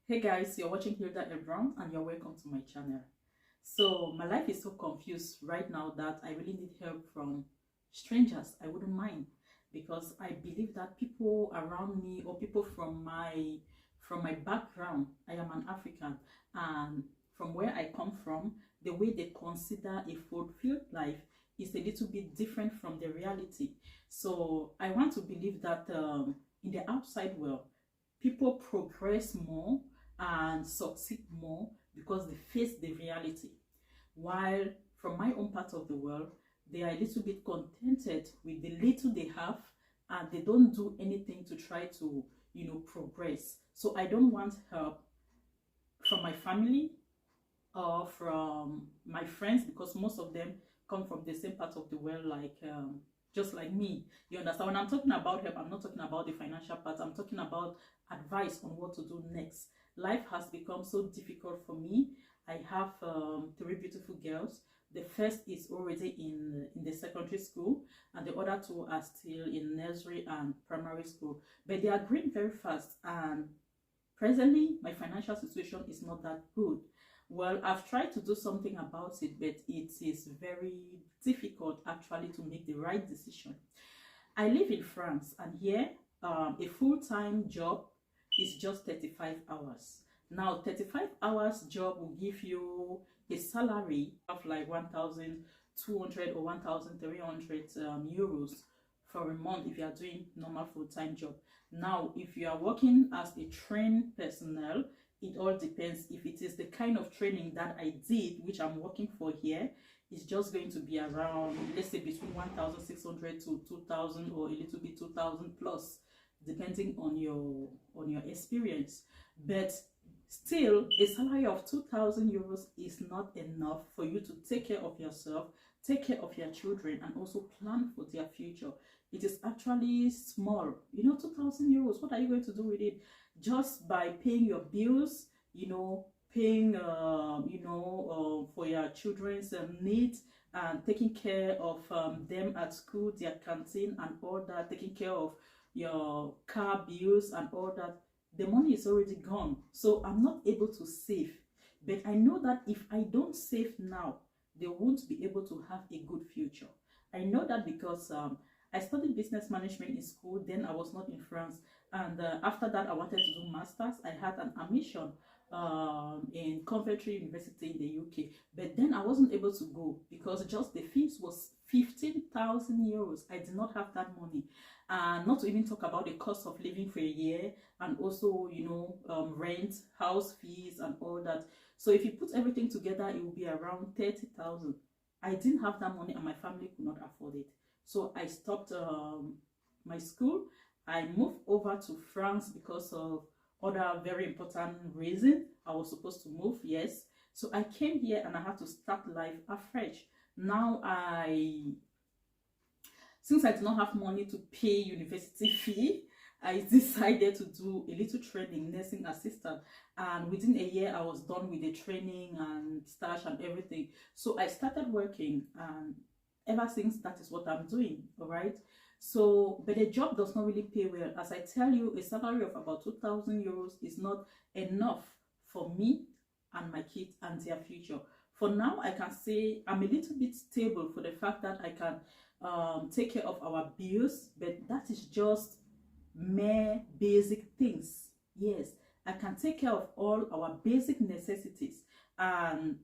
Hey guys, you're watching Hilda Ebron and you're welcome to my channel. So my life is so confused right now that I really need help from strangers. I wouldn't mind because I believe that people around me or people from my background, I am an African, and from where I come from, the way they consider a fulfilled life is a little bit different from the reality. So I want to believe that in the outside world, people progress more and succeed more because they face the reality. While from my own part of the world, they are a little bit contented with the little they have and they don't do anything to try to, progress. So I don't want help from my family or from my friends because most of them come from the same part of the world, like just like me. You understand? When I'm talking about help, I'm not talking about the financial part. I'm talking about advice on what to do next. Life has become so difficult for me. I have three beautiful girls. The first is already in the secondary school, and the other two are still in nursery and primary school. But they are growing very fast, and presently my financial situation is not that good. Well, I've tried to do something about it, but it is very difficult actually to make the right decision. I live in France, and here a full-time job is just 35 hours. Now, 35 hours job will give you a salary of like 1,200 or 1,300 euros for a month if you are doing normal full-time job. Now, if you are working as a trained personnel, it all depends. If it is the kind of training that I did, which I'm working for here, it's just going to be around, let's say, between 1,600 to 2,000 or a little bit 2,000 plus, depending on your experience. But still, a salary of 2,000 euros is not enough for you to take care of yourself, take care of your children, and also plan for their future. It is actually small. 2,000 euros, what are you going to do with it? Just by paying your bills, paying, for your children's needs, and taking care of them at school, their canteen and all that, taking care of your car bills and all that, the money is already gone. So I'm not able to save. But I know that if I don't save now, they won't be able to have a good future. I know that because I studied business management in school. Then I was not in France, and after that I wanted to do masters. I had an admission in Coventry University in the UK, but then I wasn't able to go because just the fees was 15,000 euros. I did not have that money, and not to even talk about the cost of living for a year, and also rent, house fees and all that. So if you put everything together, it will be around 30,000. I didn't have that money and my family could not afford it. So I stopped my school. I moved over to France because of other very important reason. I was supposed to move, yes. So I came here and I had to start life afresh. Now since I did not have money to pay university fee, I decided to do a little training, nursing assistant, and within a year I was done with the training and stash and everything. So I started working, and ever since that is what I'm doing. All right. So but the job does not really pay well. As I tell you, a salary of about 2,000 euros is not enough for me and my kids and their future. For now, I can say I'm a little bit stable for the fact that I can take care of our bills, but that is just mere basic things. Yes, I can take care of all our basic necessities. And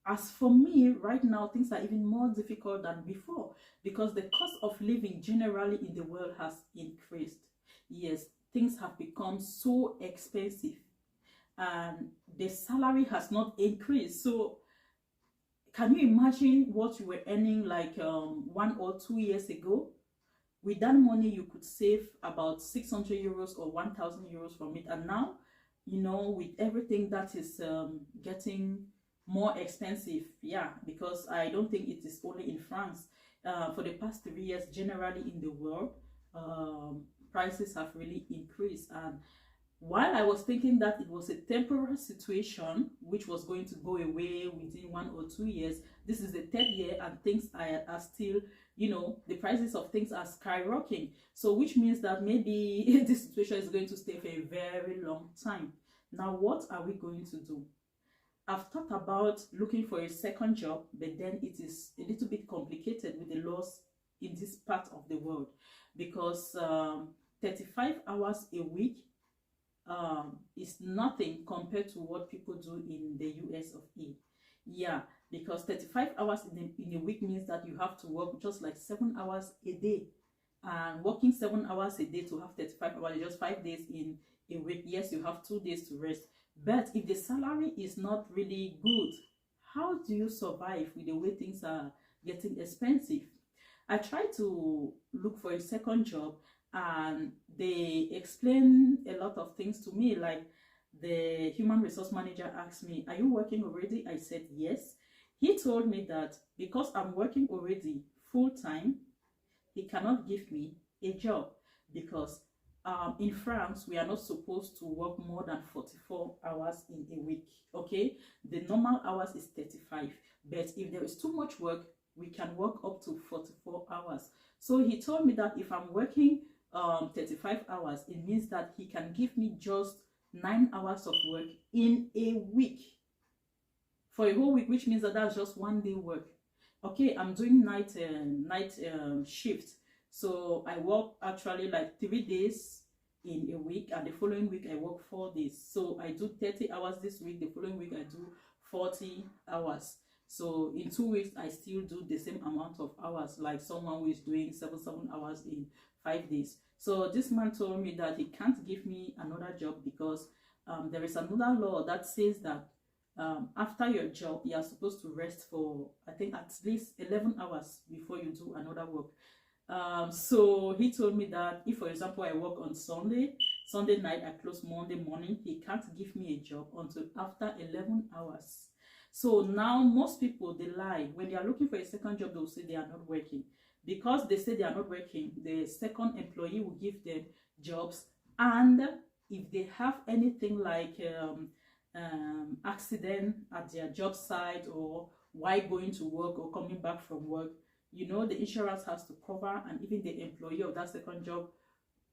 as for me, right now, things are even more difficult than before because the cost of living generally in the world has increased. Yes, things have become so expensive and the salary has not increased. So can you imagine what you were earning like 1 or 2 years ago? With that money, you could save about 600 euros or 1,000 euros from it. And now, with everything that is getting more expensive, yeah, because I don't think it is only in France. For the past 3 years, generally in the world, prices have really increased. And while I was thinking that it was a temporary situation which was going to go away within 1 or 2 years, this is the third year and things are still, the prices of things are skyrocketing. So which means that maybe this situation is going to stay for a very long time. Now, what are we going to do? I've thought about looking for a second job, but then it is a little bit complicated with the laws in this part of the world, because 35 hours a week is nothing compared to what people do in the US of A. Yeah, because 35 hours in a week means that you have to work just like 7 hours a day. And working 7 hours a day to have 35 hours, just 5 days in a week. Yes, you have 2 days to rest. But if the salary is not really good, how do you survive with the way things are getting expensive? I tried to look for a second job, and they explain a lot of things to me. Like, the human resource manager asked me, "Are you working already?" I said yes. He told me that because I'm working already full time, he cannot give me a job, because in France, we are not supposed to work more than 44 hours in a week. Okay, the normal hours is 35, but if there is too much work, we can work up to 44 hours. So he told me that if I'm working 35 hours, it means that he can give me just 9 hours of work in a week, for a whole week, which means that that's just 1 day work. Okay, I'm doing night shift, so I work actually like 3 days in a week, and the following week I work 4 days. So I do 30 hours this week, the following week I do 40 hours. So in 2 weeks I still do the same amount of hours like someone who is doing 7 hours in 5 days. So this man told me that he can't give me another job, because there is another law that says that after your job, you are supposed to rest for, I think, at least 11 hours before you do another work. So he told me that if, for example, I work on Sunday night, I close Monday morning, he can't give me a job until after 11 hours. So now most people, they lie. When they are looking for a second job, they'll say they are not working. Because they say they are not working, the second employee will give them jobs. And if they have anything like accident at their job site, or while going to work or coming back from work, you know, the insurance has to cover, and even the employee of that second job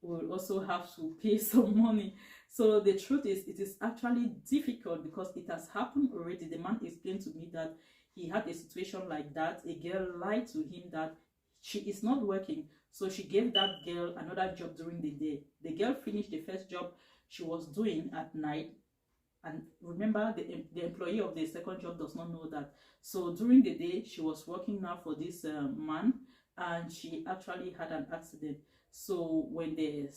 will also have to pay some money. So the truth is, it is actually difficult, because it has happened already. The man explained to me that he had a situation like that. A girl lied to him that she is not working, so she gave that girl another job during the day. The girl finished the first job she was doing at night, and remember, the employee of the second job does not know that. So during the day, she was working now for this man, and she actually had an accident. So when the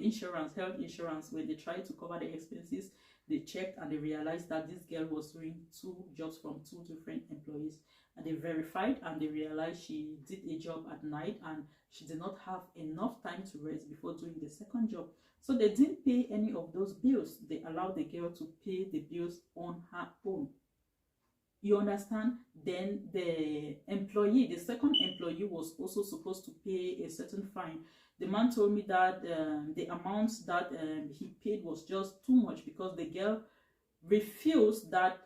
insurance, health insurance, when they tried to cover the expenses, they checked and they realized that this girl was doing 2 jobs from 2 different employees. And they verified, and they realized she did a job at night, and she did not have enough time to rest before doing the second job. So they didn't pay any of those bills. They allowed the girl to pay the bills on her own. You understand? Then the employee, the second employee, was also supposed to pay a certain fine. The man told me that the amount that he paid was just too much, because the girl refused that.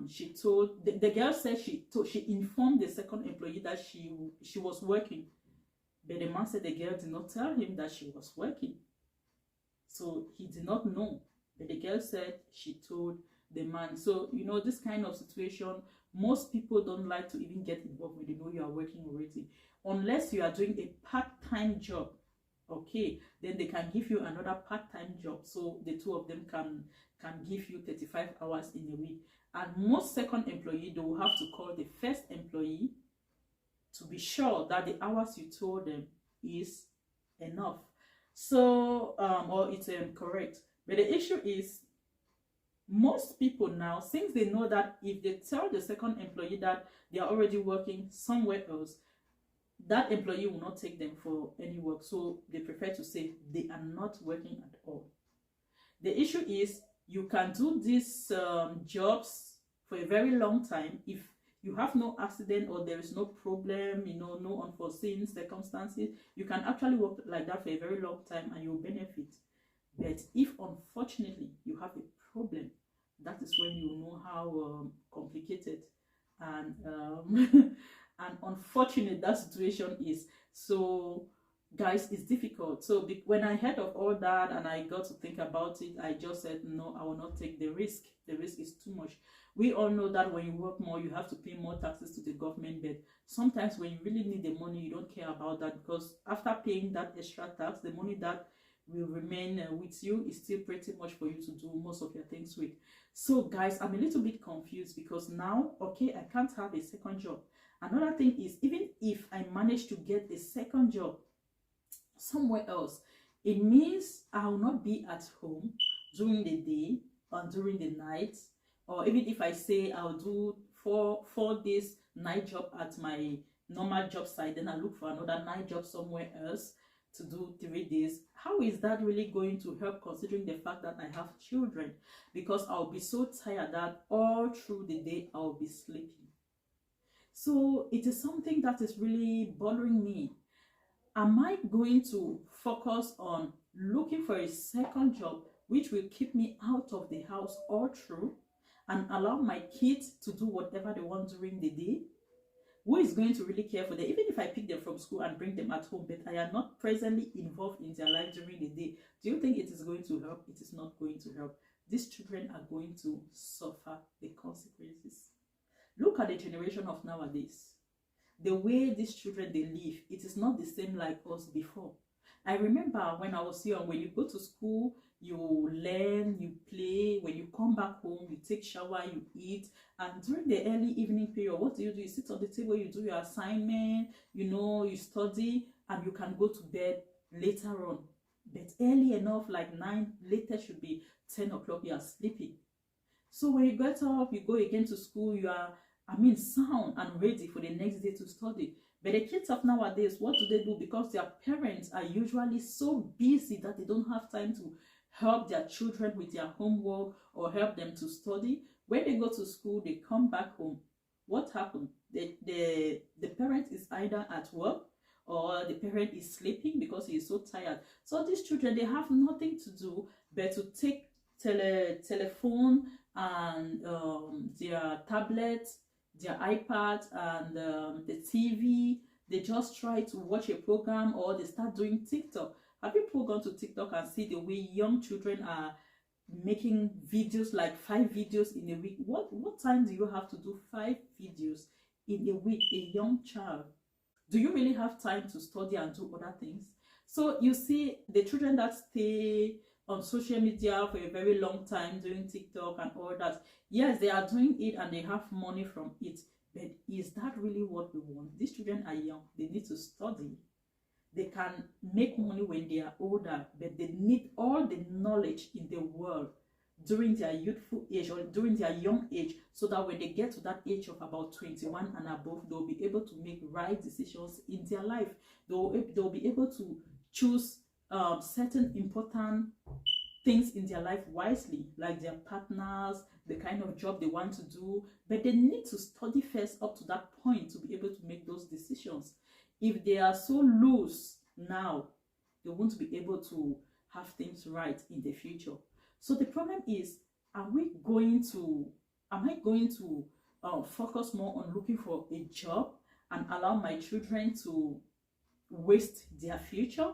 She told the girl said she informed the second employee that she was working, but the man said the girl did not tell him that she was working, so he did not know. But the girl said she told the man. So you know, this kind of situation, most people don't like to even get involved when they know you are working already, unless you are doing a part-time job. Okay, then they can give you another part-time job, so the two of them can give you 35 hours in a week. And most second employee, they will have to call the first employee to be sure that the hours you told them is enough, so or it's correct. But the issue is, most people now, since they know that if they tell the second employee that they are already working somewhere else, that employee will not take them for any work, so they prefer to say they are not working at all. The issue is, you can do these jobs for a very long time. If you have no accident, or there is no problem, you know, no unforeseen circumstances, you can actually work like that for a very long time and you'll benefit. But if unfortunately you have a problem, that is when you know how complicated and and unfortunate that situation is. So guys, it's difficult. So when I heard of all that and I got to think about it, I just said, no, I will not take the risk. The risk is too much. We all know that when you work more, you have to pay more taxes to the government, but sometimes when you really need the money, you don't care about that, because after paying that extra tax, the money that will remain with you is still pretty much for you to do most of your things with. So guys, I'm a little bit confused, because now, okay, I can't have a second job. Another thing is, even if I manage to get a second job somewhere else, it means I will not be at home during the day or during the night. Or even if I say I'll do four days night job at my normal job site, then I look for another night job somewhere else to do 3 days. How is that really going to help, considering the fact that I have children? Because I'll be so tired that all through the day I'll be sleeping. So it is something that is really bothering me. Am I going to focus on looking for a second job which will keep me out of the house all through and allow my kids to do whatever they want during the day? Who is going to really care for them? Even if I pick them from school and bring them at home, but I am not presently involved in their life during the day, do you think it is going to help? It is not going to help. These children are going to suffer the consequences. Look at the generation of nowadays. The way these children, they live, it is not the same like us before. I remember when I was young, when you go to school, you learn, you play. When you come back home, you take shower, you eat. And during the early evening period, what do? You sit on the table, you do your assignment, you study, and you can go to bed later on. But early enough, like 9, later should be 10 o'clock, you are sleeping. So when you get up, you go again to school, you are, sound and ready for the next day to study. But the kids of nowadays, what do? Because their parents are usually so busy that they don't have time to help their children with their homework or help them to study. When they go to school, they come back home. What happened? The parent is either at work or the parent is sleeping because he is so tired. So these children, they have nothing to do but to take telephone and their tablet, their iPad, and the TV. They just try to watch a program, or they start doing TikTok. Have people gone to TikTok and see the way young children are making videos, like 5 videos in a week? What time do you have to do 5 videos in a week, a young child? Do you really have time to study and do other things? So you see, the children that stay on social media for a very long time doing TikTok and all that, yes, they are doing it and they have money from it, but is that really what we want? These children are young, they need to study. They can make money when they are older, but they need all the knowledge in the world during their youthful age or during their young age, so that when they get to that age of about 21 and above, they'll be able to make right decisions in their life. They'll be able to choose certain important things in their life wisely, like their partners, the kind of job they want to do. But they need to study first up to that point to be able to make those decisions. If they are so loose now, they won't be able to have things right in the future. So the problem is, am I going to focus more on looking for a job and allow my children to waste their future?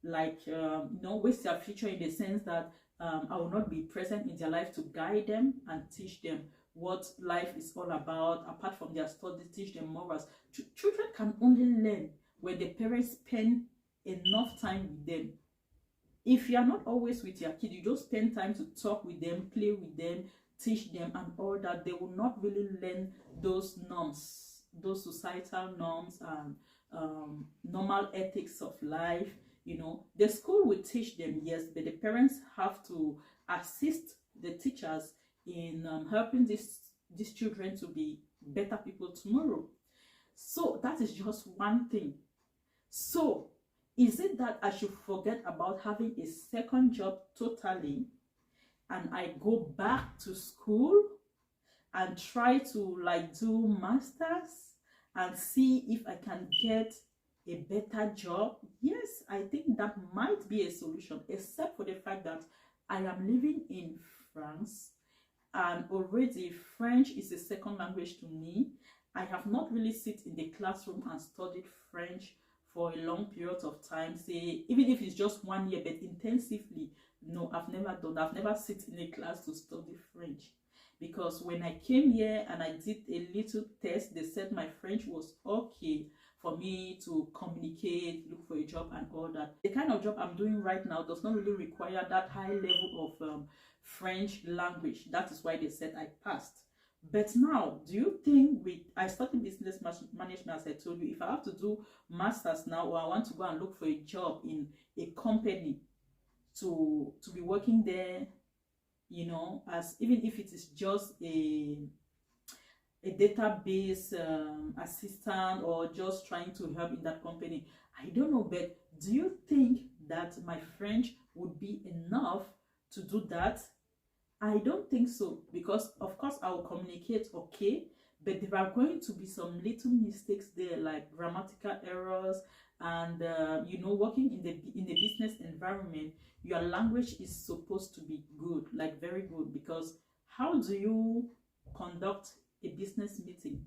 Like, waste their future in the sense that I will not be present in their life to guide them and teach them what life is all about, apart from their studies, teach them morals. Children can only learn when the parents spend enough time with them. If you are not always with your kid, you just spend time to talk with them, play with them, teach them and all that, they will not really learn those norms, those societal norms and normal ethics of life. The school will teach them, yes, but the parents have to assist the teachers in helping these children to be better people tomorrow. So that is just one thing. So is it that I should forget about having a second job totally and I go back to school and try to do masters and see if I can get a better job? Yes, I think that might be a solution, except for the fact that I am living in France and already French is a second language to me. I have not really sit in the classroom and studied French for a long period of time, say even if it's just 1 year, but intensively. No, I've never done that. I've never sit in a class to study French, because when I came here and I did a little test, they said my French was okay for me to communicate, look for a job and all that. The kind of job I'm doing right now does not really require that high level of French language. That is why they said I passed. But now, do you think I studied business management, as I told you, if I have to do masters now, or I want to go and look for a job in a company to be working there, you know, as even if it is just a database assistant, or just trying to help in that company, I don't know. But do you think that my French would be enough to do that? I don't think so, because of course I will communicate okay, but there are going to be some little mistakes there, like grammatical errors, and you know, working in the business environment, your language is supposed to be good, like very good, because how do you conduct a business meeting?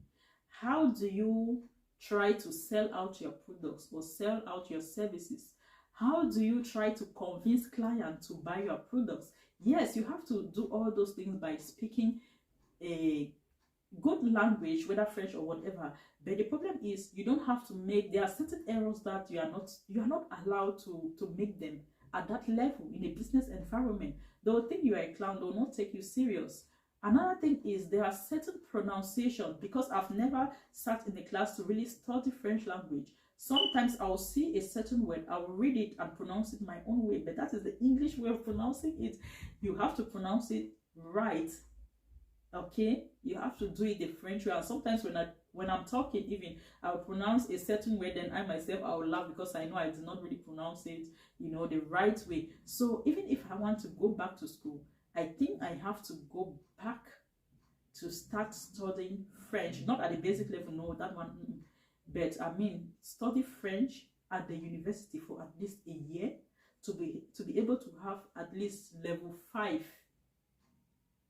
How do you try to sell out your products or sell out your services? How do you try to convince clients to buy your products? Yes, you have to do all those things by speaking a good language, whether French or whatever. But the problem is, you don't have to make, there are certain errors that you are not allowed to make them at that level in a business environment. They will think you are a clown, they will not take you serious. Another thing is, there are certain pronunciation, because I've never sat in a class to really study French language. Sometimes I will see a certain word, I will read it and pronounce it my own way, but that is the English way of pronouncing it. You have to pronounce it right, okay? You have to do it the French way. And sometimes when I'm talking, even I will pronounce a certain way, then I myself, I will laugh, because I know I did not really pronounce it, you know, the right way. So even if I want to go back to school, I think I have to go back to start studying French, not at the basic level, no, that one, but I mean, study French at the university for at least a year, to be able to have at least level 5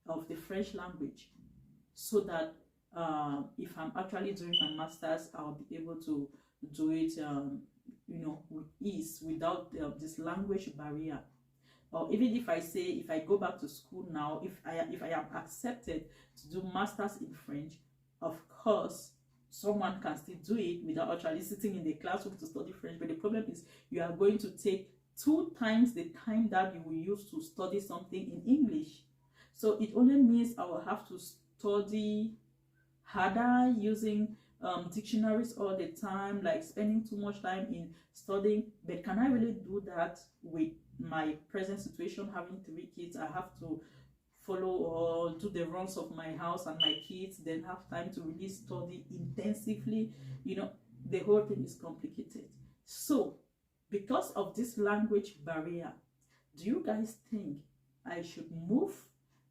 of the French language, so that if I'm actually doing my masters, I'll be able to do it, you know, with ease, without this language barrier. Or even if I go back to school now, if I am accepted to do masters in French, of course someone can still do it without actually sitting in the classroom to study French. But the problem is, you are going to take 2 times the time that you will use to study something in English. So it only means I will have to study harder, using dictionaries all the time, like spending too much time in studying. But can I really do that with my present situation, having 3 kids? I have to follow or do the runs of my house and my kids, then have time to really study intensively. You know, the whole thing is complicated. So because of this language barrier, do you guys think I should move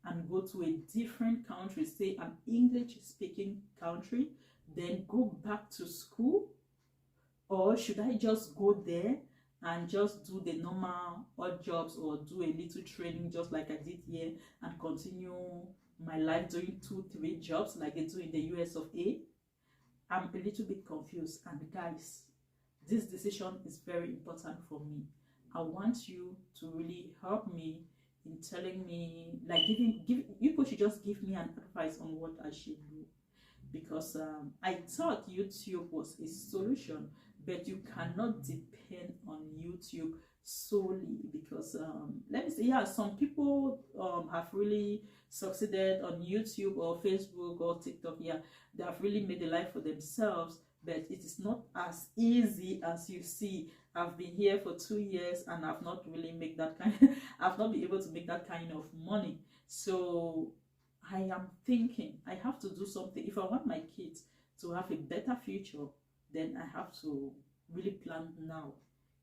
and go to a different country, say an English speaking country, then go back to school? Or should I just go there and just do the normal odd jobs, or do a little training just like I did here, and continue my life doing 2-3 jobs like they do in the US of A? I'm a little bit confused. And guys, this decision is very important for me. I want you to really help me in telling me, like you people should just give me an advice on what I should do. Because I thought YouTube was a solution, but you cannot depend on YouTube solely, because let me say, yeah, some people have really succeeded on YouTube or Facebook or TikTok. Yeah, they have really made a life for themselves, but it is not as easy as you see. I've been here for 2 years and I've not really made that kind I've not been able to make that kind of money. So I am thinking I have to do something. If I want my kids to have a better future, then I have to really plan now.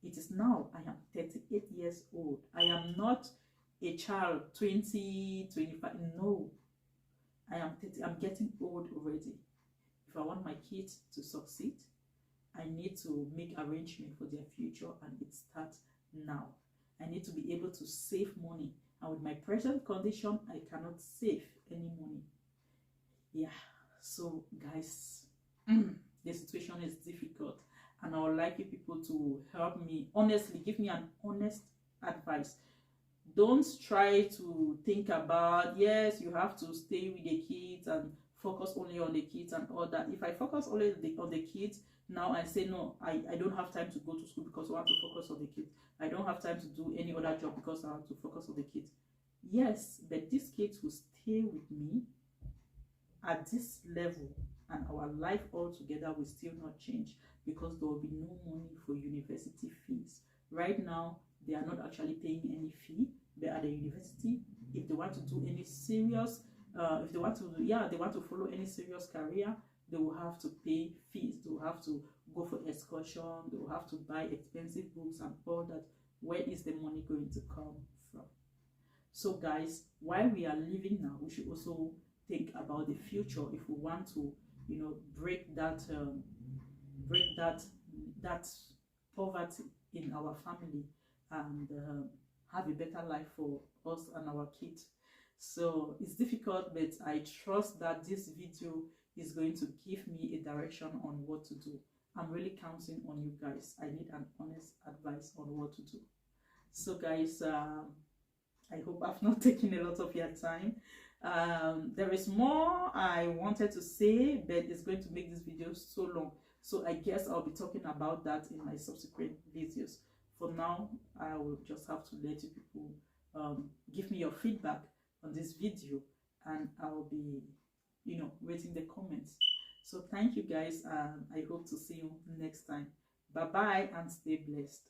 It is now. I am 38 years old. I am not a child, 20, 25. No, I am 30. I'm getting old already. If I want my kids to succeed, I need to make arrangements for their future, and it starts now. I need to be able to save money. And with my present condition, I cannot save any money. Yeah, so guys, the situation is difficult, and I would like you people to help me honestly, give me an honest advice. Don't try to think about, yes, you have to stay with the kids and focus only on the kids and all that. If I focus only on the kids, now I say no, I don't have time to go to school because I want to focus on the kids. I don't have time to do any other job because I want to focus on the kids. Yes, but these kids will stay with me at this level, and our life altogether will still not change, because there will be no money for university fees. Right now, they are not actually paying any fee. But at the university, if they want to do any serious, if they want to, yeah, they want to follow any serious career, they will have to pay fees. They will have to go for excursion. They will have to buy expensive books and all that. Where is the money going to come from? So guys, while we are living now, we should also think about the future. If we want to, you know, break that that poverty in our family, and have a better life for us and our kids. So it's difficult, but I trust that this video is going to give me a direction on what to do. I'm really counting on you guys. I need an honest advice on what to do. So guys, I hope I've not taken a lot of your time. There is more I wanted to say, but it's going to make this video so long. So I guess I'll be talking about that in my subsequent videos. For now, I will just have to let you people give me your feedback on this video, and I'll be, you know, waiting the comments. So thank you guys, and I hope to see you next time. Bye bye and stay blessed.